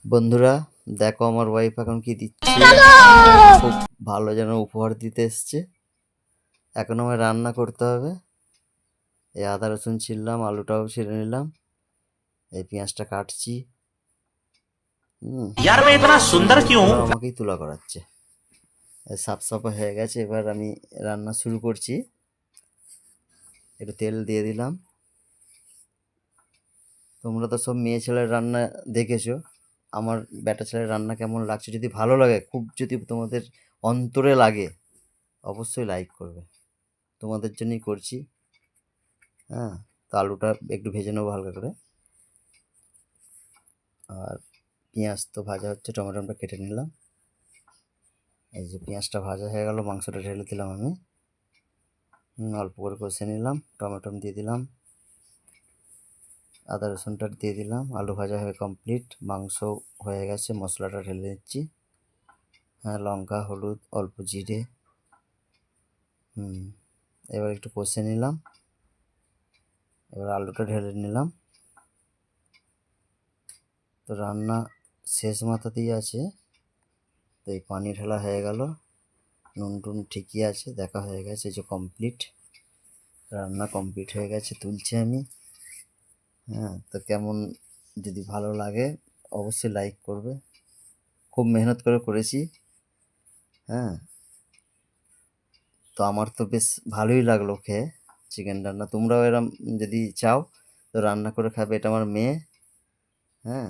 বন্ধুরা, দেখো আমার ওয়াইফ এখন কি দিচ্ছে। খুব ভালো যেন উপহার দিতে এসছে। এখন আমায় রান্না করতে হবে। এই আদা রসুন ছিললাম, আলুটাও ছিঁড়ে নিলাম, এই পেঁয়াজটা কাটছি। यार मैं इतना सुंदर क्यों এবার हूँ। আমাকেই তুলা করাচ্ছে। সাফ সাফা হয়ে গেছে, এবার আমি রান্না শুরু করছি। একটু তেল দিয়ে দিলাম। তোমরা তো সব মেয়ে ছেলের রান্না দেখেছো, আমার বেটা ছেলের রান্না কেমন লাগছে। যদি ভালো লাগে, খুব যদি তোমাদের অন্তরে লাগে, অবশ্যই লাইক করবে। তোমাদের জন্যই করছি। হ্যাঁ, তো আলুটা একটু ভেজে নেবো হালকা করে। আর পেঁয়াজ তো ভাজা হচ্ছে, টমেটোটা কেটে নিলাম। এই যে পেঁয়াজটা ভাজা হয়ে গেল, মাংসটা ঢেলে দিলাম আমি। অল্প করে কষে নিলাম, টমেটো দিয়ে দিলাম, আদা রসুনটা দিয়ে দিলাম। আলু ভাজা হয়ে কমপ্লিট, মাংস হয়ে গেছে, মশলাটা ঢেলে দিচ্ছি। হ্যাঁ, লঙ্কা, হলুদ, অল্প জিরে। এবার একটু কষে নিলাম। এবার আলুটা ঢেলে নিলাম। তো রান্না শেষ মাথাতেই আছে, তো এই পানি ঢালা হয়ে গেল। নুন টুন ঠিকই আছে, দেখা হয়ে গেছে, যে কমপ্লিট, রান্না কমপ্লিট হয়ে গেছে, তুলছি আমি। হ্যাঁ, তো কেমন, যদি ভালো লাগে অবশ্যই লাইক করবে। খুব মেহনত করে করেছি। হ্যাঁ, তো আমার তো বেশ ভালোই লাগলো খেয়ে চিকেন রান্না। তোমরাও এরম যদি চাও তো রান্না করে খাবে। এটা আমার মেয়ে। হ্যাঁ,